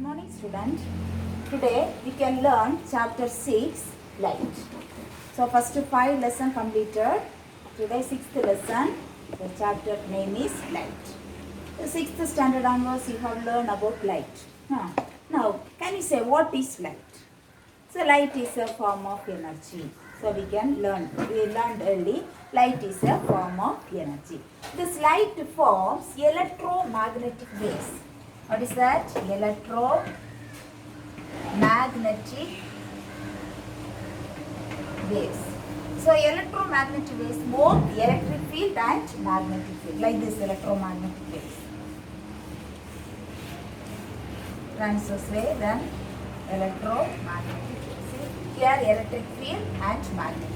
morning, student. Today we can learn chapter 6, light. So first 5 lesson completed. Today 6th lesson. The chapter name is light. The 6th standard onwards you have learned about light. Now can you say what is light? So light is a form of energy. So we can learn. We learned early. Light is a form of energy. This light forms electromagnetic waves. What is that? Electromagnetic waves. So electromagnetic waves, both electric field and magnetic field, like this electromagnetic waves. Transverse wave, then electromagnetic waves. See, here electric field and magnetic.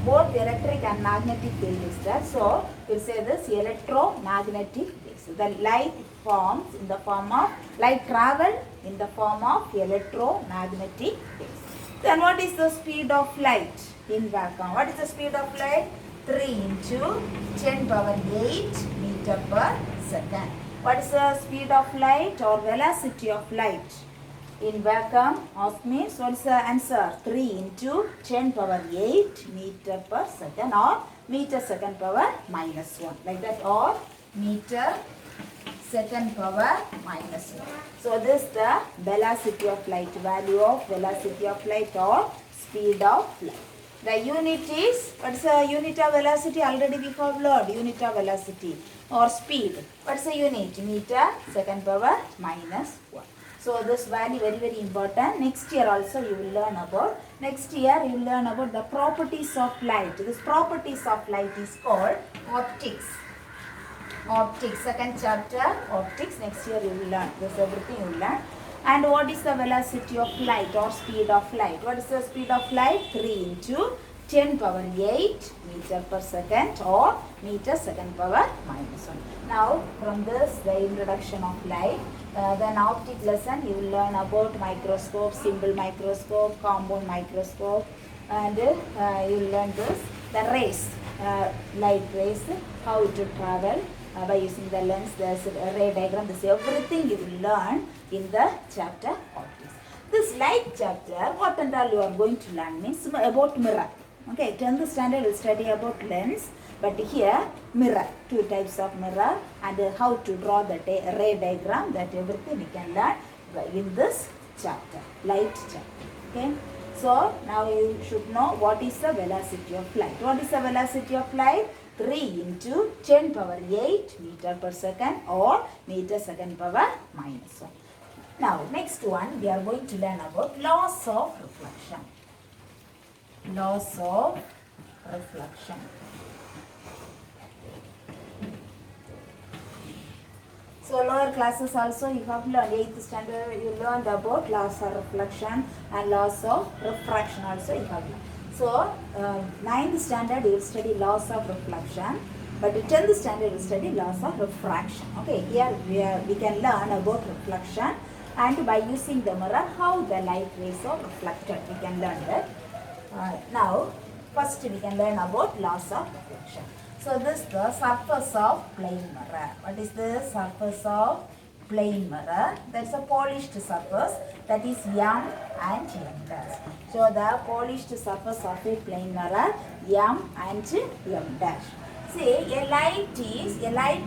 Both electric and magnetic field is there. So we say this electromagnetic waves. The light forms in the form of light travel in the form of electromagnetic waves. Then what is the speed of light in vacuum? What is the speed of light? 3 into 10 power 8 meter per second. What is the speed of light or velocity of light in vacuum? Ask me. So what is the answer? 3 into 10 power 8 meter per second, or meter second power minus 1. Like that, or meter second power minus 1. So this is the velocity of light, value of velocity of light or speed of light. The unit is, what is the unit of velocity? Already we have learned unit of velocity or speed. What is the unit? Meter second power minus 1. So this value very important. Next year also you will learn about. Next year you will learn about the properties of light. This properties of light is called optics. Optics, second chapter, optics. Next year you will learn. This everything you will learn. And what is the velocity of light or speed of light? What is the speed of light? 3 into 10 power 8 meter per second, or meter second power minus 1. Now from this, the introduction of light. Then optic lesson you will learn about microscope, simple microscope, compound microscope, and you will learn this. The rays, light rays, how it will travel. By using the lens, there's a ray diagram, this everything you will learn in the chapter optics. This light chapter, what and all you are going to learn means about mirror. Okay, 10th standard will study about lens, but here mirror, 2 types of mirror, and how to draw the ray diagram, that everything we can learn in this chapter, light chapter. Okay, so now you should know what is the velocity of light. What is the velocity of light? 3 into 10 power 8 meter per second, or meter second power minus 1. Now next one we are going to learn about laws of reflection. Laws of reflection. So lower classes also you have learned. 8th standard you learned about laws of reflection and laws of refraction also you have learned. So 9th standard you will study laws of reflection, but 10th standard you will study laws of refraction. Okay, here we can learn about reflection, and by using the mirror how the light rays are reflected, we can learn that. Now first we can learn about laws of reflection. So this is the surface of plane mirror. What is the surface of plane mirror? That's a polished surface, that is M and M dash. So the polished surface of a plane mirror, M and M dash. See, a light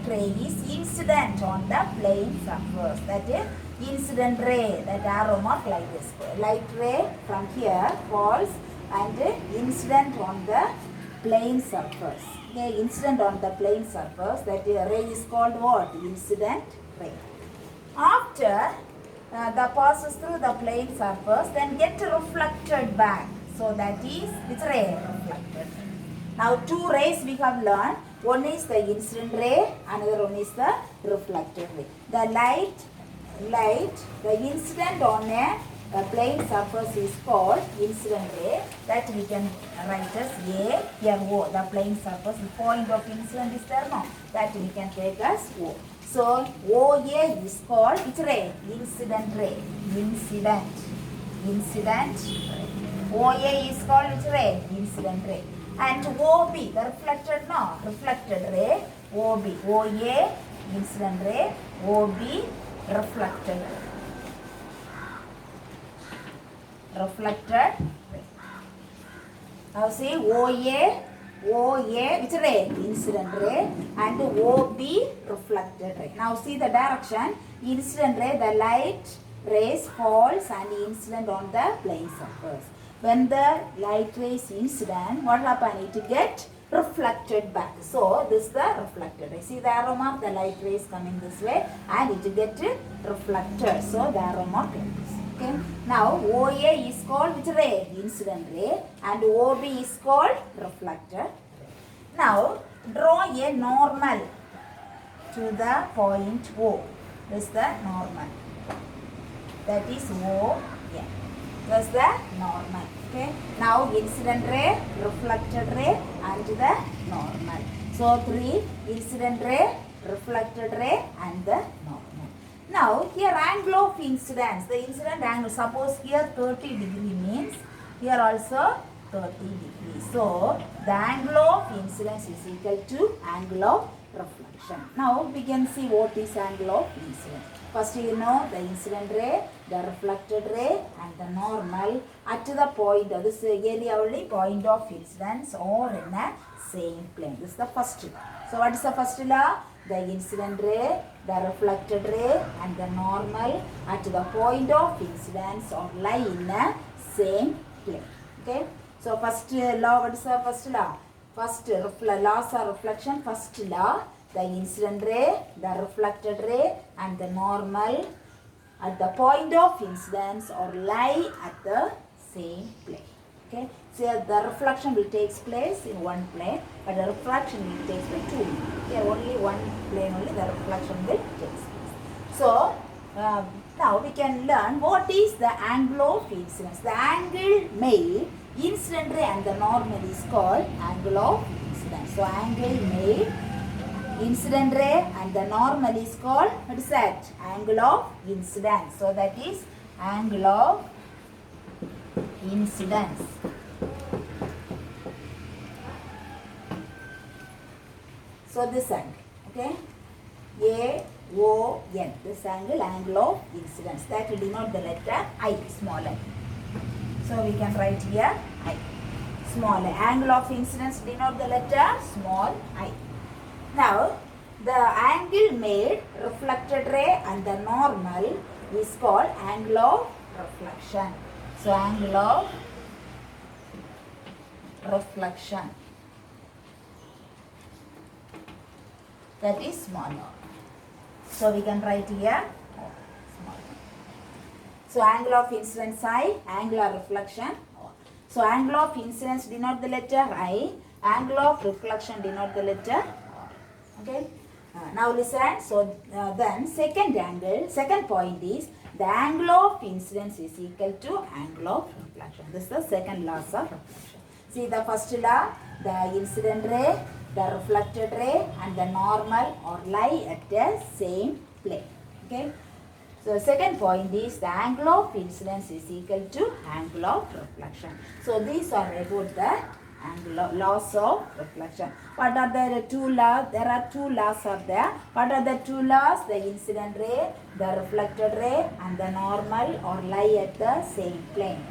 ray is incident on the plane surface. That is incident ray, that arrow mark like this. Light ray from here falls and incident on the plane surface. Okay, incident on the plane surface, that ray is called what? Incident ray. After the passes through the plane surface, then get reflected back. So that is which ray? Reflected. Now 2 rays we have learned. One is the incident ray, another one is the reflected ray. The light, the incident on a plane surface is called incident ray. That we can write as A, here O. The plane surface, the point of incident is there now. That we can take as O. So OA is called which ray? Incident ray. Incident ray. OA is called which ray? Incident ray. And OB, the reflected, no, reflected ray. OB, OA incident ray, OB reflected ray. reflected ray. Now see OA, which ray? Incident ray, and OB, reflected ray. Now see the direction. Incident ray, the light rays falls and incident on the plane surface. When the light rays incident, what happen? It get reflected back. So this is the reflected ray. See the arrow mark, the light rays coming this way and it get reflected. So the arrow mark is this. Okay. Now OA is called which ray? Incident ray, and OB is called reflected ray. Now draw a normal to the point O. This is the normal. That is O. Yeah. That's the normal. Okay. Now incident ray, reflected ray, and the normal. So three: incident ray, reflected ray, and the normal. Now here angle of incidence. The incident angle. Suppose here 30 degree means here also 30 degrees. So the angle of incidence is equal to angle of reflection. Now we can see what is angle of incidence. First you know the incident ray, the reflected ray, and the normal at the point of this area only point of incidence or in a same plane. This is the first law. So what is the first law? The incident ray, the reflected ray, and the normal at the point of incidence or lie in a same plane. Okay. So first law, what is the first law? First laws of reflection. First law, the incident ray, the reflected ray, and the normal at the point of incidence or lie at the same plane. Okay. So the reflection will take place in one plane, but the refraction will take place in two. Here only one plane only the reflection will take place. So now we can learn what is the angle of incidence. The angle made incident ray and the normal is called angle of incidence. So angle made incident ray and the normal is called, what is that? Angle of incidence. So that is angle of incidence. So this angle, okay, AON, this angle of incidence, that will denote the letter I, small I. So we can write here I, small I. Angle of incidence denote the letter small I. Now the angle made reflected ray and the normal is called angle of reflection. So angle of reflection, that is small r. So we can write here small r. So angle of incidence I, angle of reflection R. So angle of incidence denote the letter I, angle of reflection denote the letter R. Okay. Now listen. So then second point is the angle of incidence is equal to angle of reflection. This is the second law of reflection. See the first law, the incident ray, the reflected ray, and the normal or lie at the same plane. Okay. So second point is the angle of incidence is equal to angle of reflection. So these are about the laws of reflection. What are the two laws? There are two laws are there. What are the two laws? The incident ray, the reflected ray, and the normal or lie at the same plane.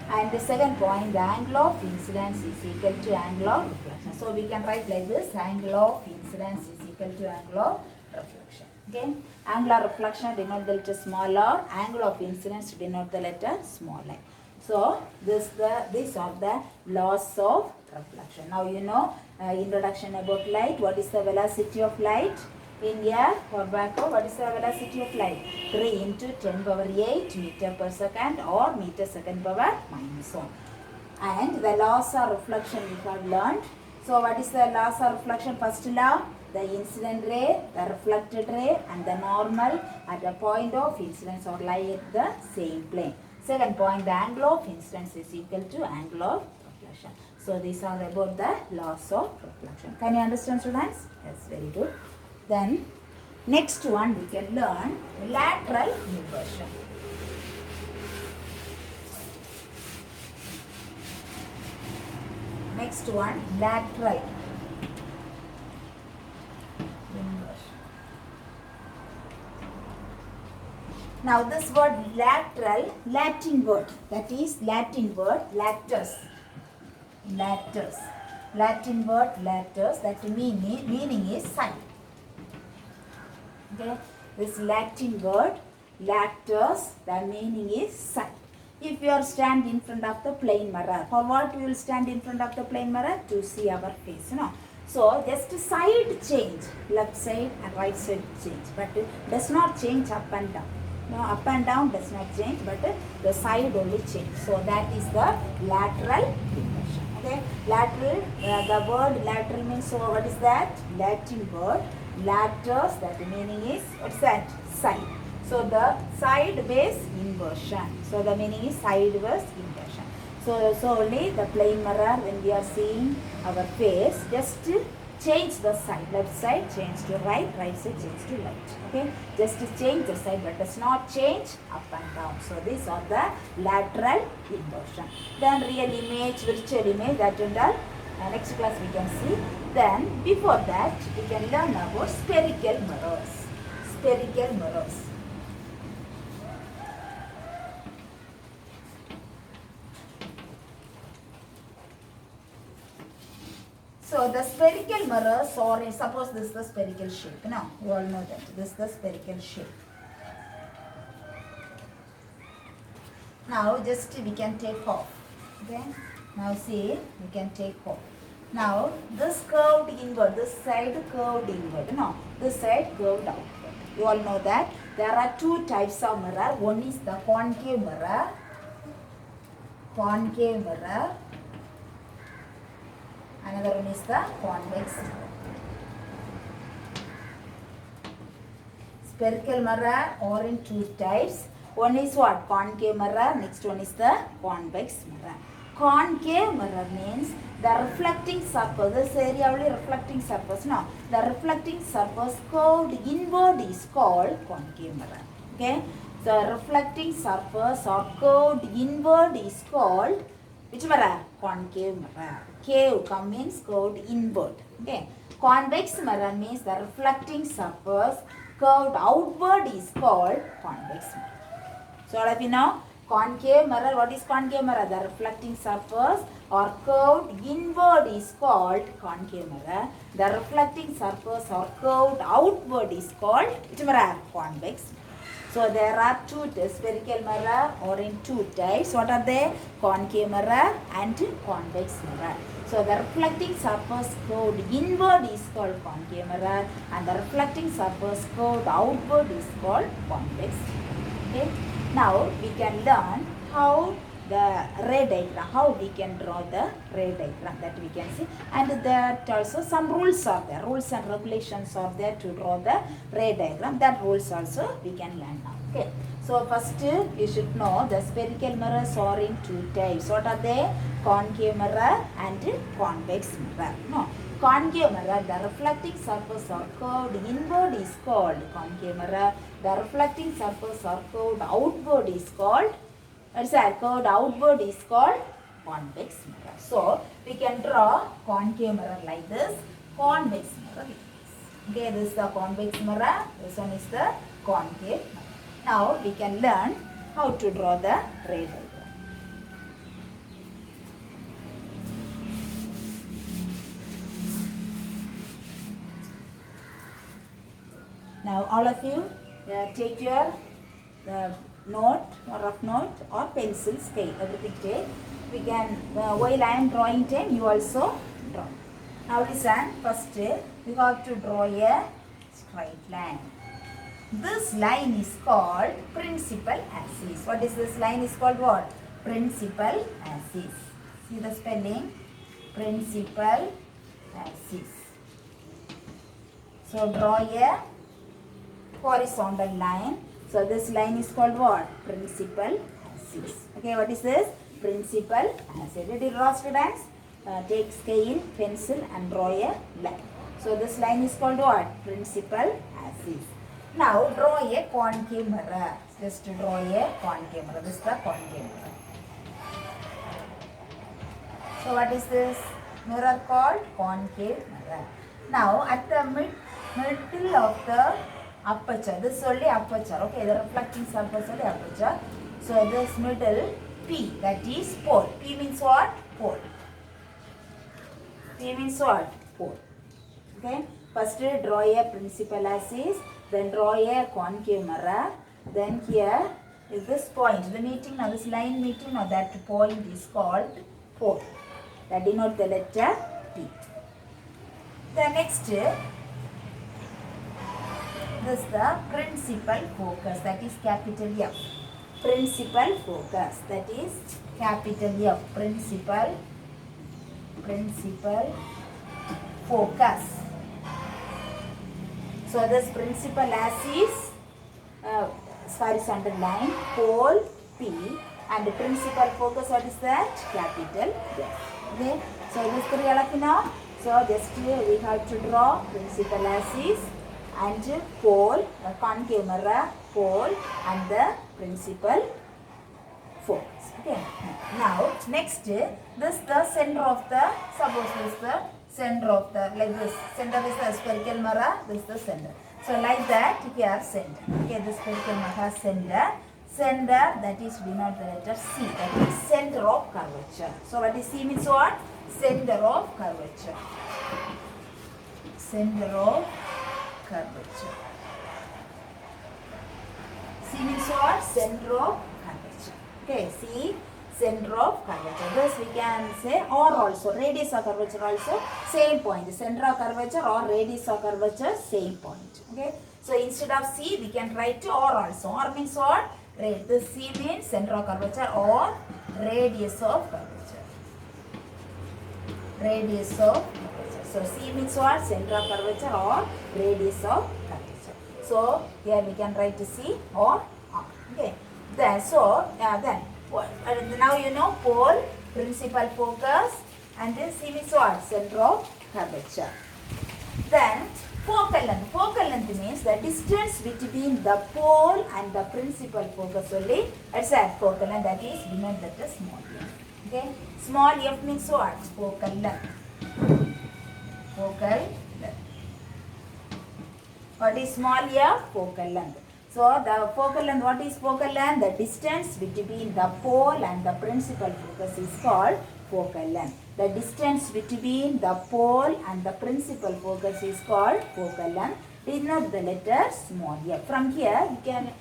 And the second point, the angle of incidence is equal to angle of reflection. So we can write like this: angle of incidence is equal to angle of reflection. Okay. Angular reflection denote the letter small r. Angle of incidence denote the letter small I. So these are the laws of reflection. Now you know introduction about light. What is the velocity of light in air or vacuum? What is the velocity of light? 3 into 10 power 8 meter per second or meter second power -1. And the laws of reflection we have learned. So what is the laws of reflection? First law, the incident ray, the reflected ray, and the normal at the point of incidence or lie at the same plane. Second point, the angle of incidence is equal to angle of reflection. So these are about the laws of reflection. Can you understand, students? Yes, very good. Then next one we can learn lateral inversion. Next one, lateral inversion. Now this word lateral, Latin word, that is Latin word latus. Latus. Latin word latus, that meaning is side. Okay, this Latin word latus, the meaning is side. If you are stand in front of the plain mirror, for what we will stand in front of the plain mirror? To see our face, you know. So just side change, left side and right side change, but it does not change up and down. No, up and down does not change, but the side only change. So that is the lateral inversion. Okay, lateral. The word lateral means, so what is that? Latin word latus. That meaning is, what's that? Side. So the sideways inversion. So the meaning is sideways inversion. So only the plain mirror, when we are seeing our face, just change the side. Left side change to right, right side change to left. Okay, just change the side, but does not change up and down. So these are the lateral inversion. Then real image, virtual image, that and all. Next class we can see. Then before that we can learn about spherical mirrors. Spherical mirrors. So the spherical mirrors, or suppose this is the spherical shape. Now you all know that this is the spherical shape. Now just we can take off. Okay. Now see, we can take off. Now this curved inward, this side curved inward. No, this side curved outward. You all know that there are two types of mirror. One is the concave mirror. Concave mirror. Another one is the convex mirror. Spherical mirror are in two types. One is what? Concave mirror. Next one is the convex mirror. Concave mirror means the reflecting surface. This area only reflecting surface. No, the reflecting surface curved inward is called concave mirror. Okay, the reflecting surface or curved inward is called which mirror? Concave mirror. Cave means curved inward. Okay. Convex mirror means the reflecting surface curved outward is called convex mirror. So all of you know, concave mirror. What is concave mirror? The reflecting surface or curved inward is called concave mirror. The reflecting surface or curved outward is called which mirror? Convex mirror. So there are two spherical mirror or in two types. What are they? Concave mirror and convex mirror. So the reflecting surface curved inward is called concave mirror and the reflecting surface curved outward is called convex mirror. Okay. Now we can learn how the ray diagram, how we can draw the ray diagram, that we can see, and that also some rules are there, rules and regulations are there to draw the ray diagram. That rules also we can learn now. Okay, so first you should know the spherical mirrors are in two types. What are they? Concave mirror and convex mirror. No, concave mirror, the reflecting surface or curved inward is called concave mirror. The reflecting surface or curved outward is called, curved outward is called convex mirror. So we can draw concave mirror like this, convex mirror like this. Okay, this is the convex mirror, this one is the concave mirror. Now we can learn how to draw the ray diagram. Now all of you take your note or rough note or pencil, scale, everything take. We can, while I am drawing time, you also draw. Now listen, first you have to draw a straight line. This line is called principal axis. What is this line is called what? Principal axis. See the spelling? Principal axis. So draw a horizontal line. So this line is called what? Principal axis. Okay, what is this? Principal axis. Did you draw, students? Take scale, pencil and draw a line. So this line is called what? Principal axis. Now draw a concave mirror. Just to draw a concave mirror. This is the concave mirror. So what is this mirror called? Concave mirror. Now at the middle of the aperture. This is only aperture. Okay, the reflecting surface only aperture. So this middle P, that is pole. P means what? Pole. P means what? Pole. Okay. First draw a principal axis, then draw a concave mirror. Then here is this point. The meeting now, this line meeting now, that point is called pole. That denotes the letter P. The next, this is the principal focus, that is capital F. Principal focus, that is capital F. Principal focus. So this principal axis, horizontal line, pole P, and the principal focus, what is that? Capital F. Okay. So this three now. So just we have to draw principal axis and pole, concave mirror, pole, and the principal focus. Okay. Now next, this the center of the, suppose this is the center of the, like this, center is the spherical mirror, this is the center. So like that, here center. Okay, this spherical mirror center. Center, that is denote the letter C, that is center of curvature. So what is C means what? Center of curvature. Center of curvature. C means what? Center of curvature. Okay, C, center of curvature. Thus we can say or also radius of curvature also same point. Center of curvature or radius of curvature same point. Okay. So instead of C we can write or also. Or means what? This C means center of curvature or radius of curvature. Radius of curvature. So C means what? Center of curvature or radius of curvature. So here we can write C or R. Okay. Then now you know pole, principal focus, and then C means what? Center of curvature. Then focal length. Focal length means the distance between the pole and the principal focus only. That's that focal length, that is denoted that is small f. Okay. Small f means what? Focal length. Focal length. What is small f? Focal length. So the focal length, what is focal length? The distance between the pole and the principal focus is called focal length. The distance between the pole and the principal focus is called focal length. Denote the letter small f. From here you can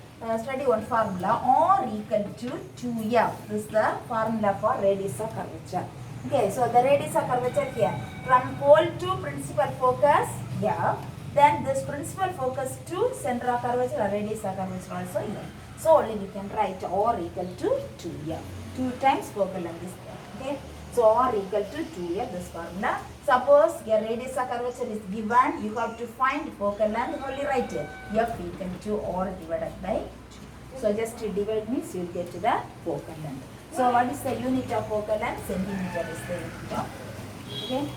study one formula, or equal to 2f. This is the formula for radius of curvature. Okay, so the radius of curvature here, from pole to principal focus f. Then this principal focus to center of curvature or radius of curvature also here. So only we can write or equal to 2f. 2 times focal length is there. Okay. So or equal to 2f, this formula. Suppose your radius of curvature is given, you have to find focal length, only write it. F equal to or divided by 2. So just divide means you will get to the focal length. So what is the unit of focal length? Centimeter is the unit of. Okay.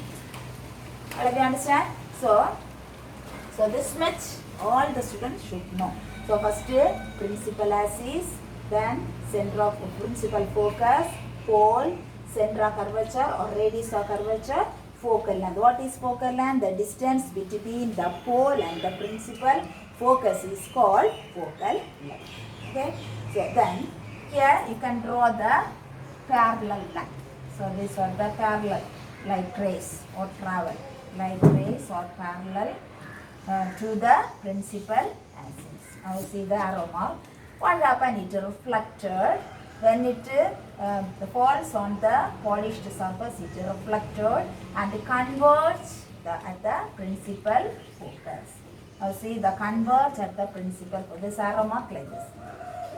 All of you understand? So this much all the students should know. So first principal axis, then center of principal focus, pole, center of curvature or radius of curvature, focal length. What is focal length? The distance between the pole and the principal focus is called focal length. Okay. So then here you can draw the parallel line. So these are the parallel, like rays or travel, like rays or parallel to the principal axis. Now see the arrow mark. What happened? It reflected. When it falls on the polished surface, it reflected and converges at the principal focus. Now see the converge at the principal focus. This arrow mark like this.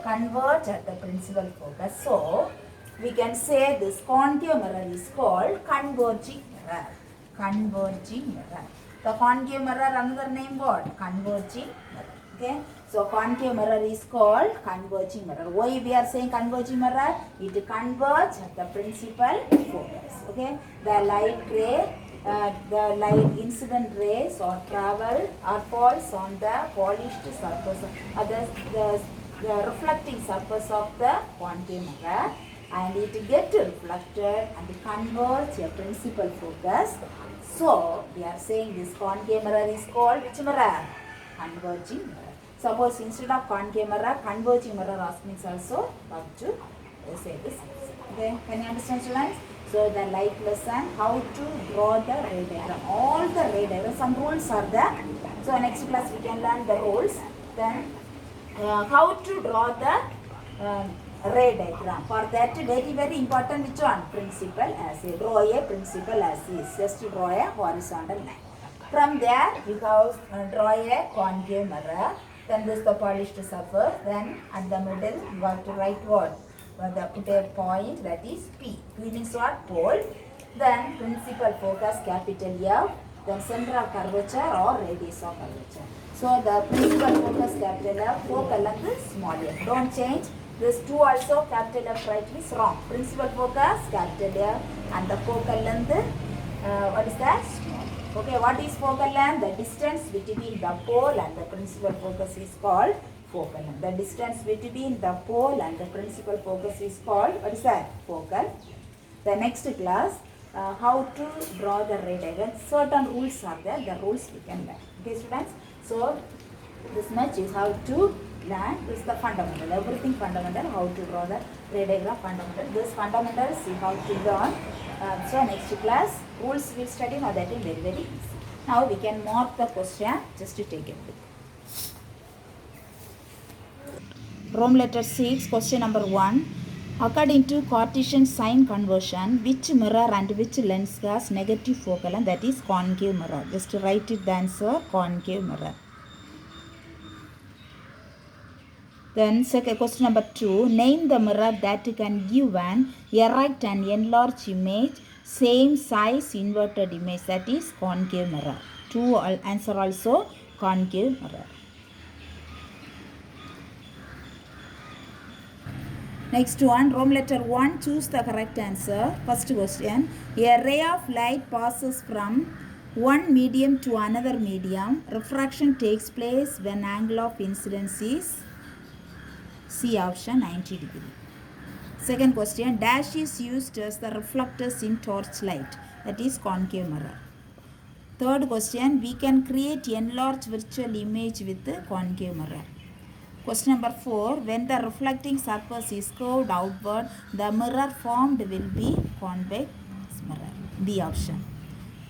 Converge at the principal focus. So we can say this concave mirror is called converging mirror. Converging mirror. The concave mirror, another name what? Converging mirror. Okay. So concave mirror is called converging mirror. Why we are saying converging mirror? It converges at the principal focus. Okay. The light ray, the light incident rays or travel or falls on the polished surface, the reflecting surface of the concave mirror, and it gets reflected and converges a principal focus. So we are saying this concave mirror is called which mirror? Converging mirror. Suppose instead of concave mirror, converging mirror means also how to say this. Okay, can you understand, students? So the like lesson, how to draw the ray diagram. All the ray diagram, some rules are there. So next class we can learn the rules. Then how to draw the ray diagram. For that, very important which one? Principal axis. Draw a principal axis. Just draw a horizontal line. From there, you have draw a concave mirror. Then this is the polished surface. Then at the middle, you have to write what? Put a point, that is P. P means what? Pole. Then principal focus, capital F. Then center of curvature or radius of curvature. So the principal focus, capital F, focal length is small f. Don't change. This 2 also, capital F right is wrong. Principal focus, capital F, and the focal length, what is that? Small. Okay, what is focal length? The distance between the pole and the principal focus is called focal length. The distance between the pole and the principal focus is called, what is that? Focal. The next class, how to draw the ray diagram. Certain rules are there. The rules we can learn. Okay, students. So this much is how to learn. This is the fundamental. Everything fundamental. How to draw the ray diagram fundamental. This fundamentals you have to learn. So next class rules we will study. Now that is very easy. Now we can mark the question. Just to take a look. Rome letter 6, question number 1. According to Cartesian sign conversion, which mirror and which lens has negative focal length? That is concave mirror. Just write it the answer, concave mirror. Then second question number 2. Name the mirror that can give an erect and enlarged image, same size inverted image. That is concave mirror. 2 answer also concave mirror. Next one, Rome letter 1, choose the correct answer. First question, a ray of light passes from one medium to another medium. Refraction takes place when angle of incidence is C option 90 degree. Second question, dash is used as the reflectors in torchlight. That is concave mirror. Third question, we can create enlarged virtual image with the concave mirror. Question number 4, when the reflecting surface is curved outward, the mirror formed will be convex mirror. B option.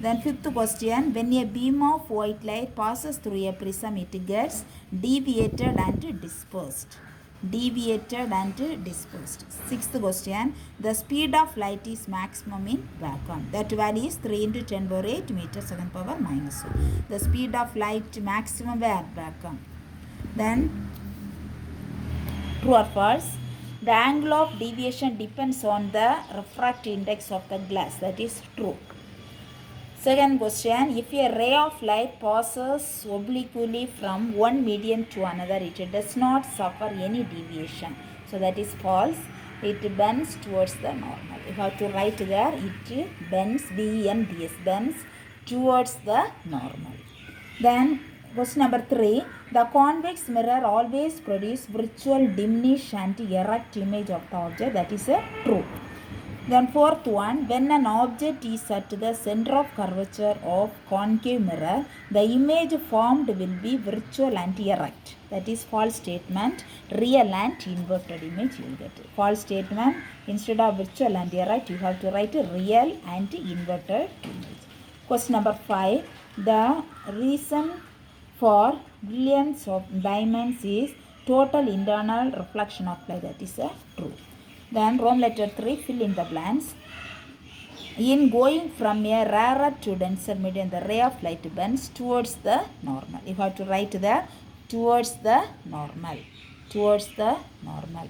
Then fifth question, when a beam of white light passes through a prism, it gets deviated and dispersed. Deviated and dispersed. Sixth question, the speed of light is maximum in vacuum. That value is 3 into 10 power 8 meters second power minus 1. The speed of light maximum where? Vacuum. Then true or false? The angle of deviation depends on the refractive index of the glass. That is true. Second question, if a ray of light passes obliquely from one medium to another, it does not suffer any deviation. So that is false. It bends towards the normal. You have to write there, it bends, B-E-N-D-S, bends towards the normal. Then question number 3, the convex mirror always produces virtual diminished and erect image of the object. That is true. Then fourth one, when an object is at the center of curvature of concave mirror, the image formed will be virtual and erect. That is false statement. Real and inverted image you will get. False statement, instead of virtual and erect, you have to write real and inverted image. Question number 5, the reason for brilliance of diamonds is total internal reflection of light. That is true. Then Rome letter 3, fill in the blanks. In going from a rarer to denser medium, the ray of light bends towards the normal. You have to write there towards the normal. Towards the normal.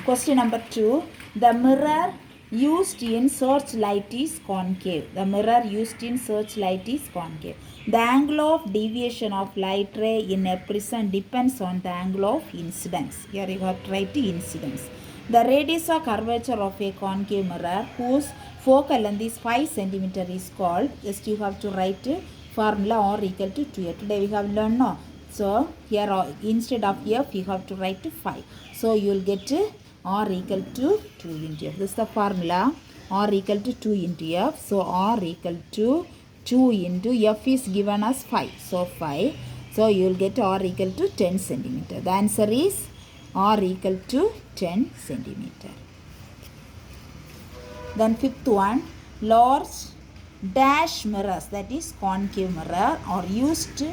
Question number 2, the mirror used in searchlight is concave. The mirror used in searchlight is concave. The angle of deviation of light ray in a prism depends on the angle of incidence. Here you have to write the incidence. The radius or curvature of a concave mirror whose focal length is 5 cm is called, just you have to write formula or equal to 2. Today we have learned no. So here instead of F you have to write 5. So you will get R equal to 2 into F. This is the formula, R equal to 2 into F. So R equal to 2 into F is given as 5. So 5. So you will get r equal to 10 centimeter. The answer is r equal to 10 centimeter. Then fifth one, large dash mirrors, that is concave mirror, are used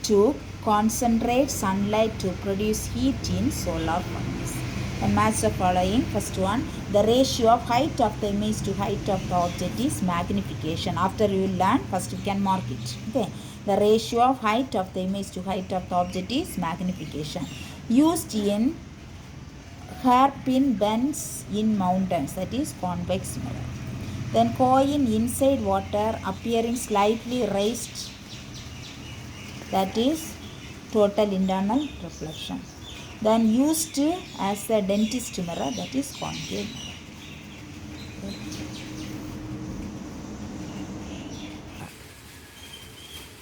to concentrate sunlight to produce heat in solar furnace. And match the following. First one, the ratio of height of the image to height of the object is magnification. After you learn, first you can mark it. Okay. The ratio of height of the image to height of the object is magnification. Used in hairpin bends in mountains, that is convex mirror. Then coin inside water appearing slightly raised, that is total internal reflection. Then used as a dentist mirror, that is concave mirror.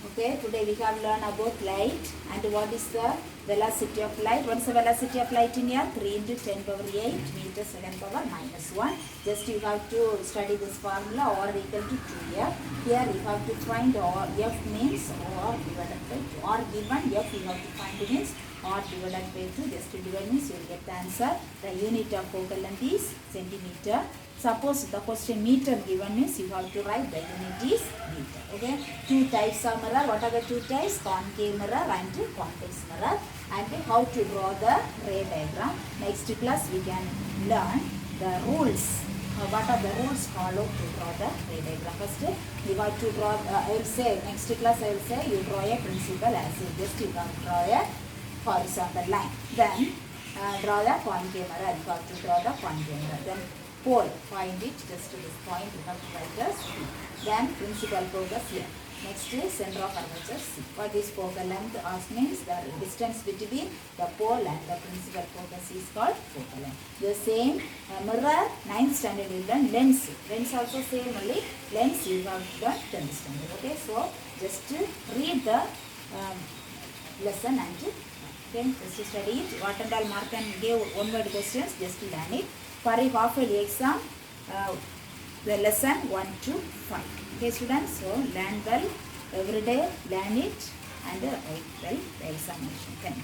Okay, today we have learned about light and what is the velocity of light. What is the velocity of light in here? 3 into 10 power 8 meters second power minus 1. Just you have to study this formula, or equal to 2f. Here you have to find or f means or divided by 2. Or given f you have to find means or divided by 2. Just to divide means you will get the answer. The unit of focal length is centimeter. Suppose the question meter given means you have to write the unit is meter. Okay. Two types of mirror. What are the two types? Concave mirror and convex mirror. And how to draw the ray diagram. Next class we can learn the rules. What are the rules followed to draw the ray diagram? First you have to draw, I will say, next class I will say you draw a principal acid. Just you can draw a horizontal line. Then draw the concave mirror. You have to draw the concave mirror. Then pole, find it just to this point, you have to write as P. Then principal focus here. Next is center of curvature C. What is focal length? Means the distance between the pole and the principal focus is called focal length. The same mirror, 9th standard you learn lens. Lens also same only. Lens you have done 10th standard. Okay, so just read the lesson and okay, just study it. What and all mark and give one word questions, just learn it. For a half-yearly exam, the lesson 1 to 5. Okay, students, so learn well every day, learn it and write well the examination. Thank you.